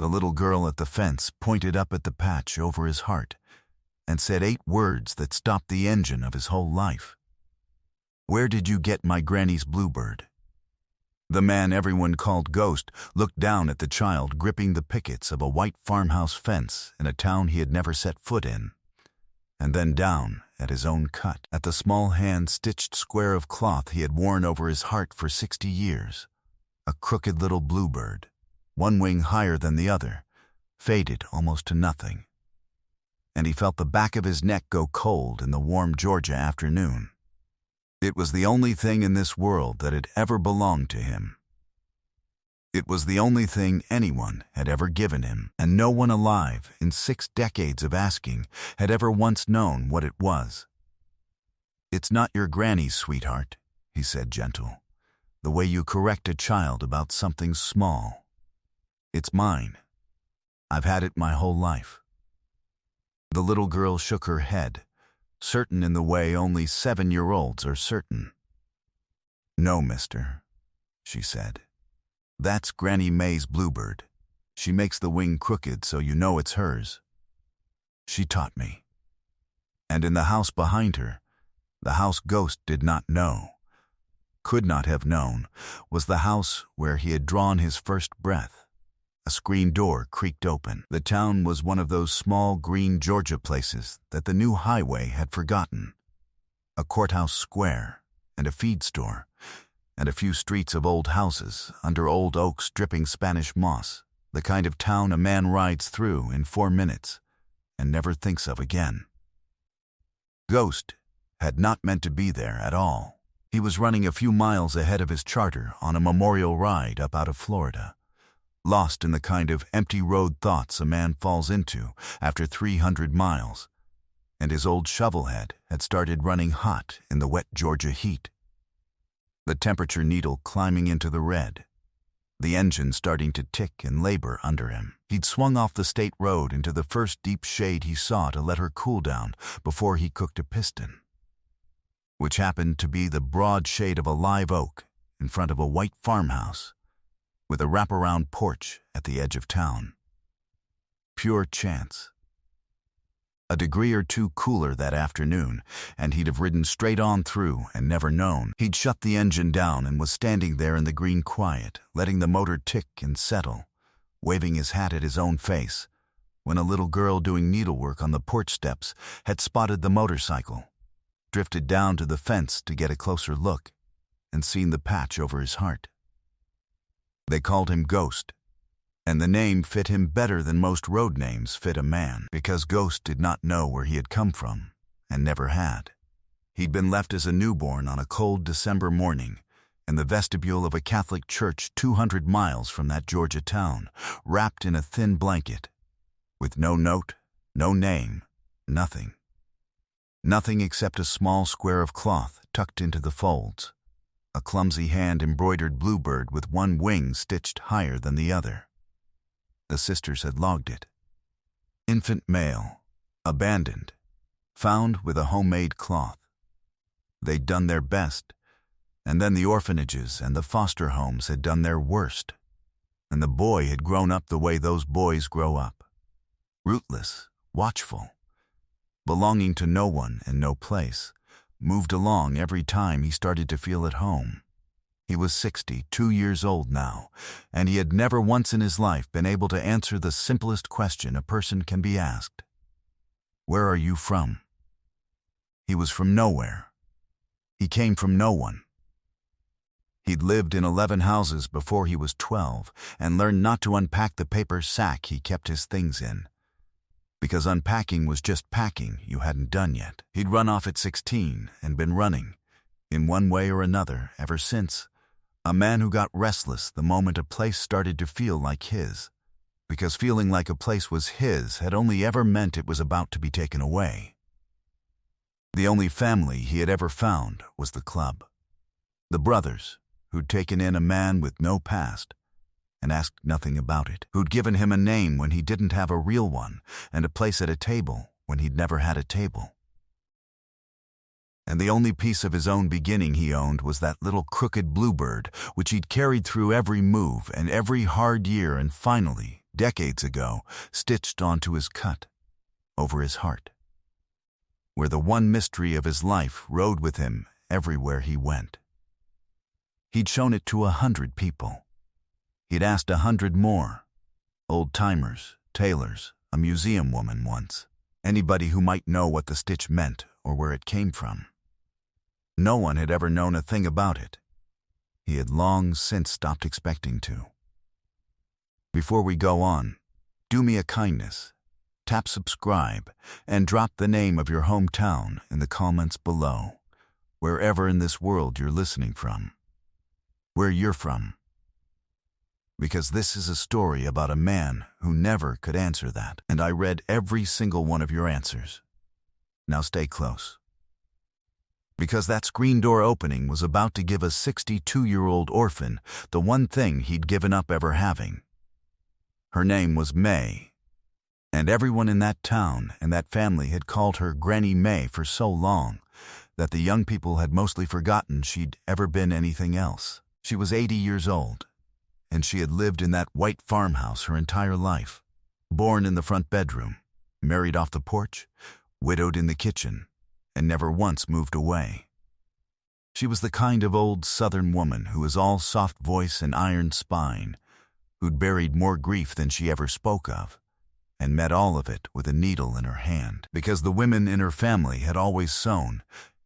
The little girl at the fence pointed up at the patch over his heart and said 8 words that stopped the engine of his whole life. "Where did you get my granny's bluebird?" The man everyone called Ghost looked down at the child gripping the pickets of a white farmhouse fence in a town he had never set foot in, and then down at his own cut, at the small hand-stitched square of cloth he had worn over his heart for 60 years. A crooked little bluebird, one wing higher than the other, faded almost to nothing. And he felt the back of his neck go cold in the warm Georgia afternoon. It was the only thing in this world that had ever belonged to him. It was the only thing anyone had ever given him, and no one alive, in 6 decades of asking, had ever once known what it was. "It's not your granny's, sweetheart," he said gentle, "the way you correct a child about something small. It's mine. I've had it my whole life." The little girl shook her head, certain in the way only 7-year-olds are certain. "No, mister," she said. "That's Granny May's bluebird. She makes the wing crooked so you know it's hers. She taught me." And in the house behind her, the house Ghost did not know, could not have known, was the house where he had drawn his first breath. A screen door creaked open. The town was one of those small green Georgia places that the new highway had forgotten. A courthouse square, and a feed store, and a few streets of old houses under old oaks dripping Spanish moss, the kind of town a man rides through in 4 minutes and never thinks of again. Ghost had not meant to be there at all. He was running a few miles ahead of his charter on a memorial ride up out of Florida, lost in the kind of empty road thoughts a man falls into after 300 miles, and his old shovelhead had started running hot in the wet Georgia heat. The temperature needle climbing into the red, the engine starting to tick and labor under him. He'd swung off the state road into the first deep shade he saw to let her cool down before he cooked a piston, which happened to be the broad shade of a live oak in front of a white farmhouse with a wraparound porch at the edge of town. Pure chance. A degree or 2 cooler that afternoon, and he'd have ridden straight on through and never known. He'd shut the engine down and was standing there in the green quiet, letting the motor tick and settle, waving his hat at his own face, when a little girl doing needlework on the porch steps had spotted the motorcycle, drifted down to the fence to get a closer look, and seen the patch over his heart. They called him Ghost, and the name fit him better than most road names fit a man, because Ghost did not know where he had come from, and never had. He'd been left as a newborn on a cold December morning in the vestibule of a Catholic church 200 miles from that Georgia town, wrapped in a thin blanket, with no note, no name, nothing. Nothing except a small square of cloth tucked into the folds, a clumsy hand-embroidered bluebird with one wing stitched higher than the other. The sisters had logged it. Infant male, abandoned, found with a homemade cloth. They'd done their best, and then the orphanages and the foster homes had done their worst, and the boy had grown up the way those boys grow up, rootless, watchful, belonging to no one and no place, moved along every time he started to feel at home. He was 62 years old now, and he had never once in his life been able to answer the simplest question a person can be asked. "Where are you from?" He was from nowhere. He came from no one. He'd lived in 11 houses before he was 12 and learned not to unpack the paper sack he kept his things in, because unpacking was just packing you hadn't done yet. He'd run off at 16 and been running, in one way or another, ever since. A man who got restless the moment a place started to feel like his, because feeling like a place was his had only ever meant it was about to be taken away. The only family he had ever found was the club. The brothers, who'd taken in a man with no past and asked nothing about it, who'd given him a name when he didn't have a real one and a place at a table when he'd never had a table. And the only piece of his own beginning he owned was that little crooked bluebird which he'd carried through every move and every hard year and finally, decades ago, stitched onto his cut, over his heart, where the one mystery of his life rode with him everywhere he went. He'd shown it to 100 people. He'd asked 100 more, old-timers, tailors, a museum woman once, anybody who might know what the stitch meant or where it came from. No one had ever known a thing about it. He had long since stopped expecting to. Before we go on, do me a kindness. Tap subscribe and drop the name of your hometown in the comments below, wherever in this world you're listening from, where you're from. Because this is a story about a man who never could answer that, and I read every single one of your answers. Now stay close. Because that screen door opening was about to give a 62-year-old orphan the one thing he'd given up ever having. Her name was May, and everyone in that town and that family had called her Granny May for so long that the young people had mostly forgotten she'd ever been anything else. She was 80 years old, and she had lived in that white farmhouse her entire life, born in the front bedroom, married off the porch, widowed in the kitchen, and never once moved away. She was the kind of old Southern woman who was all soft voice and iron spine, who'd buried more grief than she ever spoke of, and met all of it with a needle in her hand, because the women in her family had always sewn,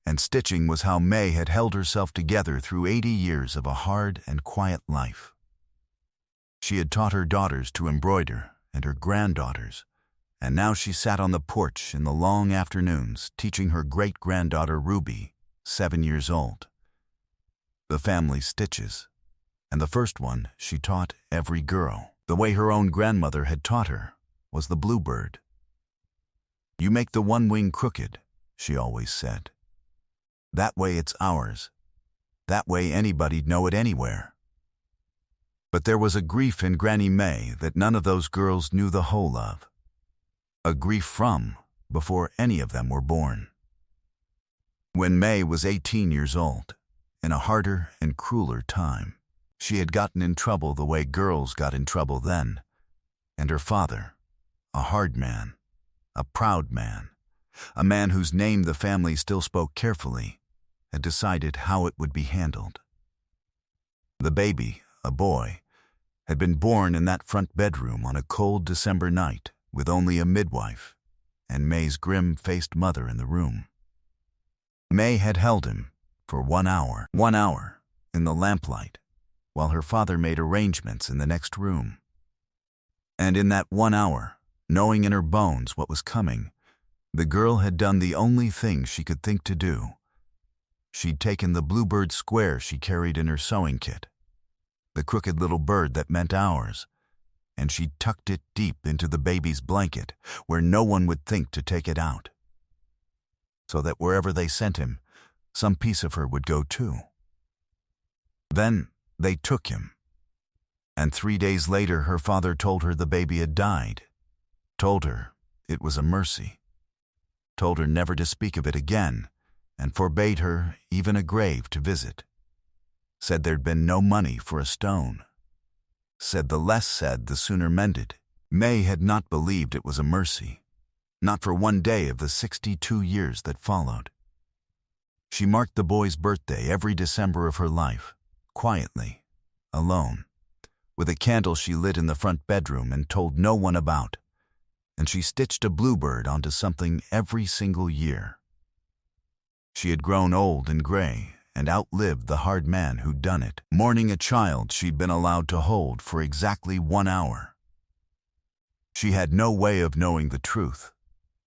and stitching was how May had held herself together through 80 years of a hard and quiet life. She had taught her daughters to embroider, and her granddaughters, and now she sat on the porch in the long afternoons teaching her great-granddaughter Ruby, 7 years old, the family stitches, and the first one she taught every girl, the way her own grandmother had taught her, was the bluebird. "You make the one wing crooked," she always said. "That way it's ours. That way anybody'd know it anywhere." But there was a grief in Granny May that none of those girls knew the whole of. A grief from before any of them were born. When May was 18 years old, in a harder and crueler time, she had gotten in trouble the way girls got in trouble then, and her father, a hard man, a proud man, a man whose name the family still spoke carefully, had decided how it would be handled. The baby, a boy, had been born in that front bedroom on a cold December night with only a midwife and May's grim-faced mother in the room. May had held him for 1 hour, in the lamplight, while her father made arrangements in the next room. And in that 1 hour, knowing in her bones what was coming, the girl had done the only thing she could think to do. She'd taken the bluebird square she carried in her sewing kit, the crooked little bird that meant ours, and she tucked it deep into the baby's blanket where no one would think to take it out, so that wherever they sent him, some piece of her would go too. Then they took him, and 3 days later her father told her the baby had died, told her it was a mercy, told her never to speak of it again, and forbade her even a grave to visit, said there'd been no money for a stone, said the less said the sooner mended. May had not believed it was a mercy, not for one day of the 62 years that followed. She marked the boy's birthday every December of her life, quietly, alone, with a candle she lit in the front bedroom and told no one about, and she stitched a bluebird onto something every single year. She had grown old and gray and outlived the hard man who'd done it, mourning a child she'd been allowed to hold for exactly 1 hour. She had no way of knowing the truth,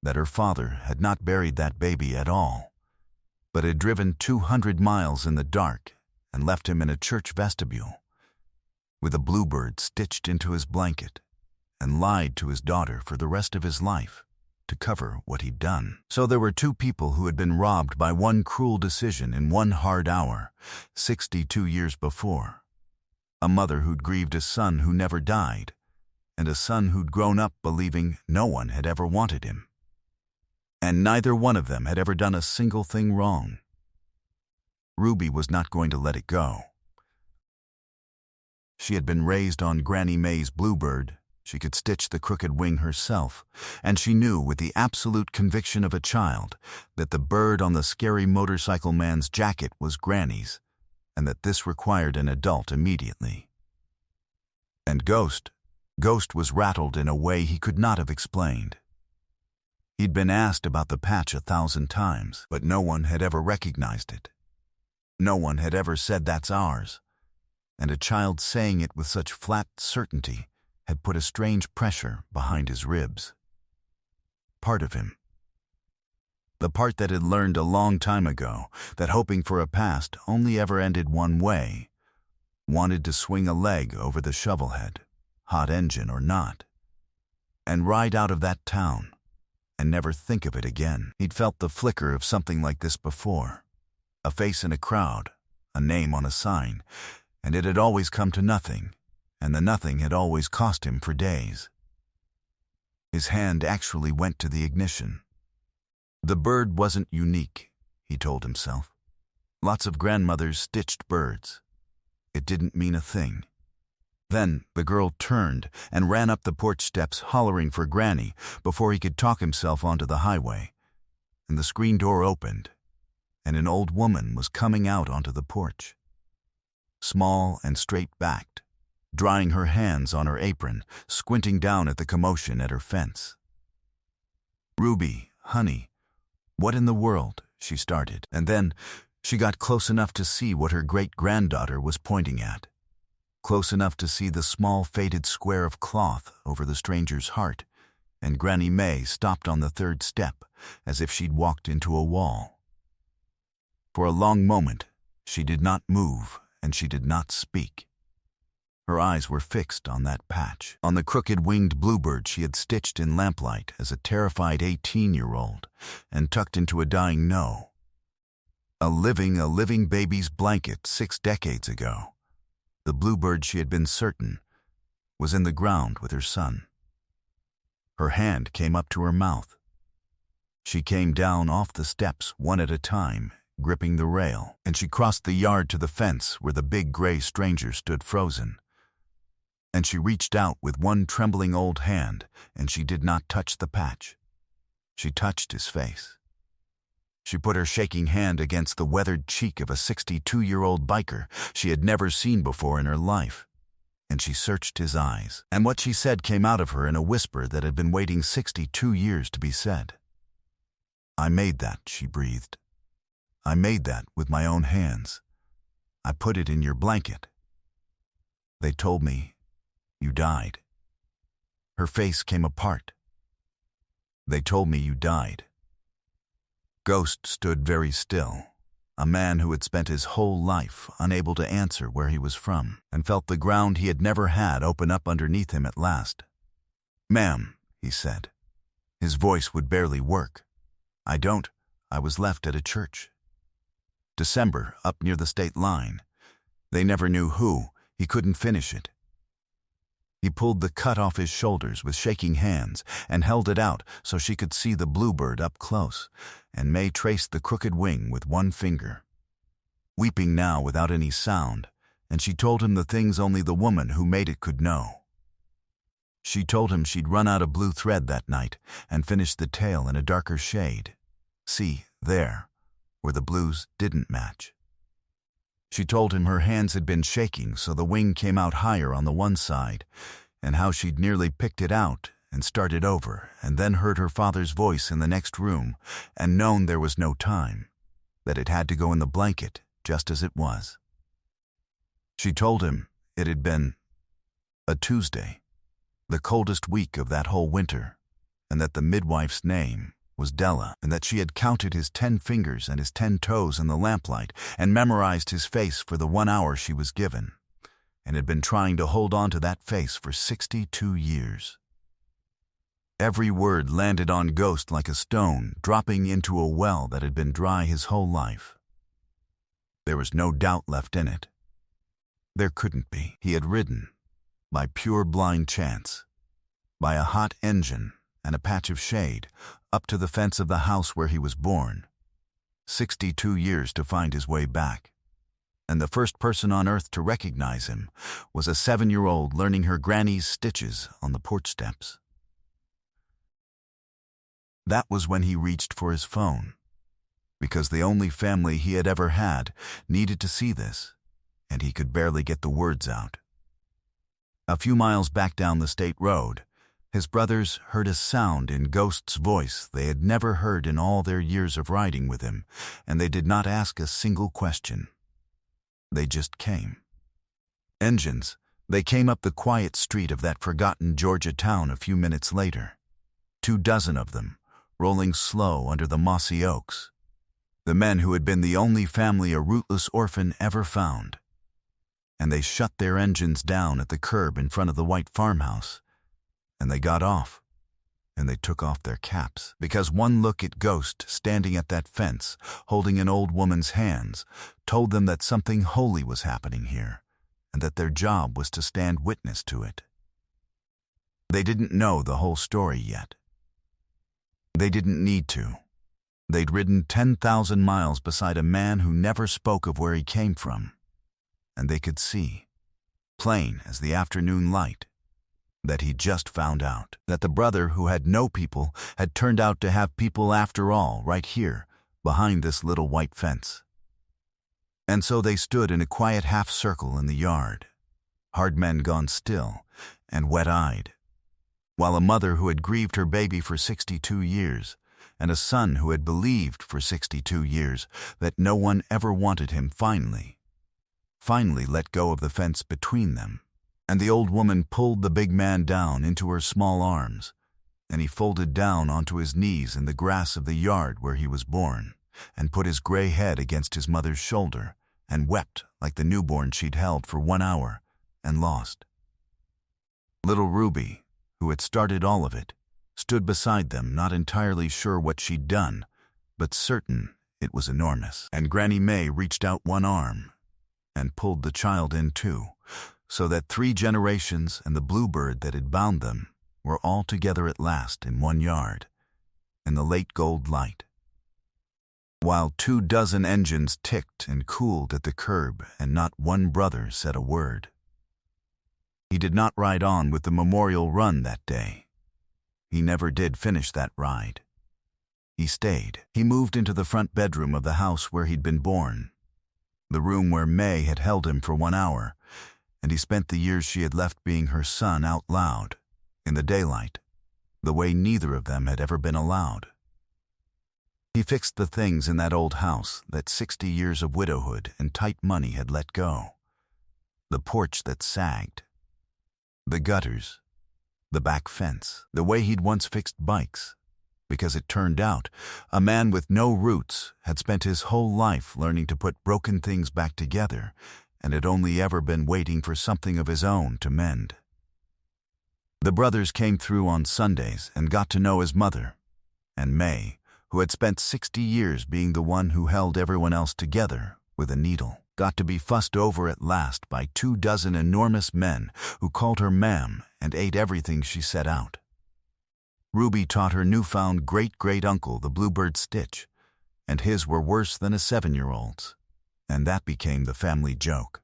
that her father had not buried that baby at all, but had driven 200 miles in the dark and left him in a church vestibule, with a bluebird stitched into his blanket, and lied to his daughter for the rest of his life to cover what he'd done. So there were two people who had been robbed by one cruel decision in 1 hard hour, 62 years before. A mother who'd grieved a son who never died, and a son who'd grown up believing no one had ever wanted him. And neither one of them had ever done a single thing wrong. Ruby was not going to let it go. She had been raised on Granny May's bluebird. She could stitch the crooked wing herself, and she knew with the absolute conviction of a child that the bird on the scary motorcycle man's jacket was Granny's, and that this required an adult immediately. And Ghost was rattled in a way he could not have explained. He'd been asked about the patch 1,000 times, but no one had ever recognized it. No one had ever said that's ours, and a child saying it with such flat certainty had put a strange pressure behind his ribs. Part of him, the part that had learned a long time ago that hoping for a past only ever ended one way, wanted to swing a leg over the shovelhead, hot engine or not, and ride out of that town and never think of it again. He'd felt the flicker of something like this before, a face in a crowd, a name on a sign, and it had always come to nothing, and the nothing had always cost him for days. His hand actually went to the ignition. The bird wasn't unique, he told himself. Lots of grandmothers stitched birds. It didn't mean a thing. Then the girl turned and ran up the porch steps hollering for Granny before he could talk himself onto the highway, and the screen door opened, and an old woman was coming out onto the porch. Small and straight-backed, drying her hands on her apron, squinting down at the commotion at her fence. "Ruby, honey, what in the world?" she started, and then she got close enough to see what her great-granddaughter was pointing at, close enough to see the small faded square of cloth over the stranger's heart, and Granny May stopped on the third step as if she'd walked into a wall. For a long moment, she did not move and she did not speak. Her eyes were fixed on that patch, on the crooked-winged bluebird she had stitched in lamplight as a terrified 18-year-old and tucked into a dying no. A living baby's blanket 6 decades ago. The bluebird, she had been certain, was in the ground with her son. Her hand came up to her mouth. She came down off the steps one at a time, gripping the rail, and she crossed the yard to the fence where the big gray stranger stood frozen. And she reached out with one trembling old hand, and she did not touch the patch. She touched his face. She put her shaking hand against the weathered cheek of a 62-year-old biker she had never seen before in her life, and she searched his eyes, and what she said came out of her in a whisper that had been waiting 62 years to be said. "I made that," she breathed. "I made that with my own hands. I put it in your blanket. They told me you died." Her face came apart. "They told me you died." Ghost stood very still, a man who had spent his whole life unable to answer where he was from, and felt the ground he had never had open up underneath him at last. "Ma'am," he said. His voice would barely work. I was left at a church. December, up near the state line. They never knew who. He couldn't finish it." He pulled the cut off his shoulders with shaking hands and held it out so she could see the bluebird up close, and May traced the crooked wing with one finger. Weeping now without any sound, and she told him the things only the woman who made it could know. She told him she'd run out of blue thread that night and finished the tale in a darker shade. See, there, where the blues didn't match. She told him her hands had been shaking so the wing came out higher on the one side, and how she'd nearly picked it out and started over, and then heard her father's voice in the next room and known there was no time, that it had to go in the blanket just as it was. She told him it had been a Tuesday, the coldest week of that whole winter, and that the midwife's name was Della, and that she had counted his 10 fingers and his 10 toes in the lamplight and memorized his face for the 1 hour she was given, and had been trying to hold on to that face for 62 years. Every word landed on Ghost like a stone dropping into a well that had been dry his whole life. There was no doubt left in it. There couldn't be. He had ridden, by pure blind chance, by a hot engine and a patch of shade, up to the fence of the house where he was born. 62 years to find his way back. and the first person on earth to recognize him was a 7-year-old learning her granny's stitches on the porch steps. That was when he reached for his phone, because the only family he had ever had needed to see this, and he could barely get the words out. A few miles back down the state road, his brothers heard a sound in Ghost's voice they had never heard in all their years of riding with him, and they did not ask a single question. They just came. Engines. They came up the quiet street of that forgotten Georgia town a few minutes later. 24 of them, rolling slow under the mossy oaks. The men who had been the only family a rootless orphan ever found. And they shut their engines down at the curb in front of the white farmhouse, and they got off, and they took off their caps, because one look at Ghost standing at that fence, holding an old woman's hands, told them that something holy was happening here, and that their job was to stand witness to it. They didn't know the whole story yet. They didn't need to. They'd ridden 10,000 miles beside a man who never spoke of where he came from, and they could see, plain as the afternoon light, that he just found out that the brother who had no people had turned out to have people after all right here, behind this little white fence. And so they stood in a quiet half-circle in the yard, hard men gone still and wet-eyed, while a mother who had grieved her baby for 62 years and a son who had believed for 62 years that no one ever wanted him finally let go of the fence between them, and the old woman pulled the big man down into her small arms, and he folded down onto his knees in the grass of the yard where he was born, and put his gray head against his mother's shoulder, and wept like the newborn she'd held for 1 hour and lost. Little Ruby, who had started all of it, stood beside them, not entirely sure what she'd done, but certain it was enormous. And Granny May reached out one arm and pulled the child in too, so that 3 generations and the bluebird that had bound them were all together at last in one yard, in the late gold light. While 24 engines ticked and cooled at the curb and not one brother said a word. He did not ride on with the memorial run that day. He never did finish that ride. He stayed. He moved into the front bedroom of the house where he'd been born, the room where May had held him for 1 hour, and he spent the years she had left being her son out loud, in the daylight, the way neither of them had ever been allowed. He fixed the things in that old house that 60 years of widowhood and tight money had let go. The porch that sagged, the gutters, the back fence, the way he'd once fixed bikes, because it turned out a man with no roots had spent his whole life learning to put broken things back together and had only ever been waiting for something of his own to mend. The brothers came through on Sundays and got to know his mother, and May, who had spent 60 years being the one who held everyone else together with a needle, got to be fussed over at last by 24 enormous men who called her ma'am and ate everything she set out. Ruby taught her newfound great-great-uncle the bluebird stitch, and his were worse than a 7-year-old's, and that became the family joke.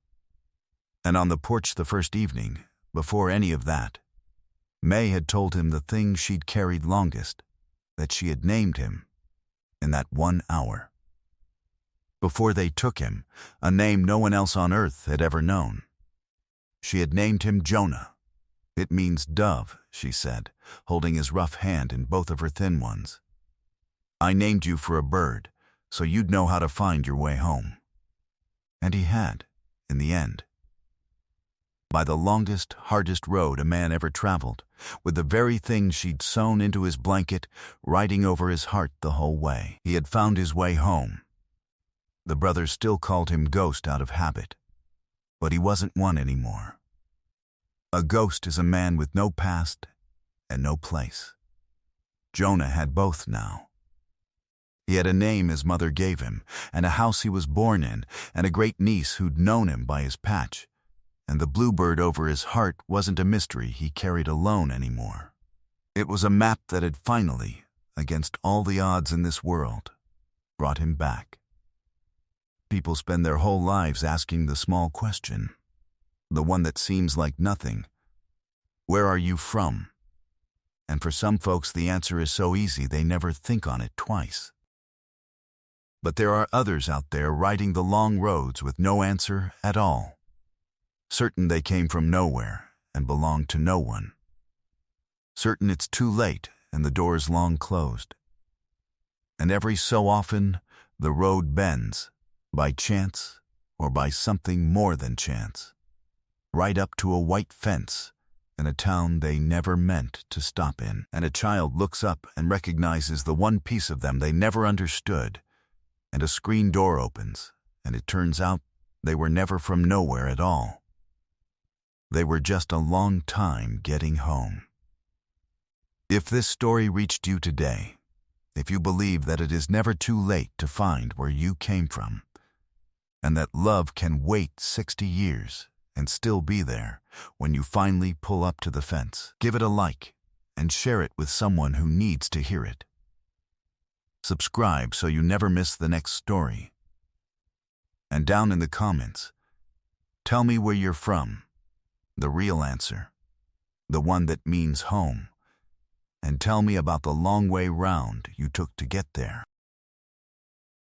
And on the porch the first evening, before any of that, May had told him the thing she'd carried longest, that she had named him in that 1 hour. Before they took him, a name no one else on earth had ever known. She had named him Jonah. It means dove, she said, holding his rough hand in both of her thin ones. I named you for a bird, so you'd know how to find your way home. And he had, in the end. By the longest, hardest road a man ever traveled, with the very thing she'd sewn into his blanket, riding over his heart the whole way. He had found his way home. The brothers still called him Ghost out of habit, but he wasn't one anymore. A ghost is a man with no past and no place. Jonah had both now. He had a name his mother gave him, and a house he was born in, and a great niece who'd known him by his patch, and the bluebird over his heart wasn't a mystery he carried alone anymore. It was a map that had finally, against all the odds in this world, brought him back. People spend their whole lives asking the small question, the one that seems like nothing. Where are you from? And for some folks, the answer is so easy they never think on it twice. But there are others out there riding the long roads with no answer at all, certain they came from nowhere and belong to no one, certain it's too late and the door's long closed. And every so often, the road bends, by chance or by something more than chance, right up to a white fence in a town they never meant to stop in. And a child looks up and recognizes the one piece of them they never understood, and a screen door opens, and it turns out they were never from nowhere at all. They were just a long time getting home. If this story reached you today, if you believe that it is never too late to find where you came from, and that love can wait 60 years and still be there when you finally pull up to the fence, give it a like and share it with someone who needs to hear it. Subscribe so you never miss the next story. And down in the comments, tell me where you're from, the real answer, the one that means home, and tell me about the long way round you took to get there.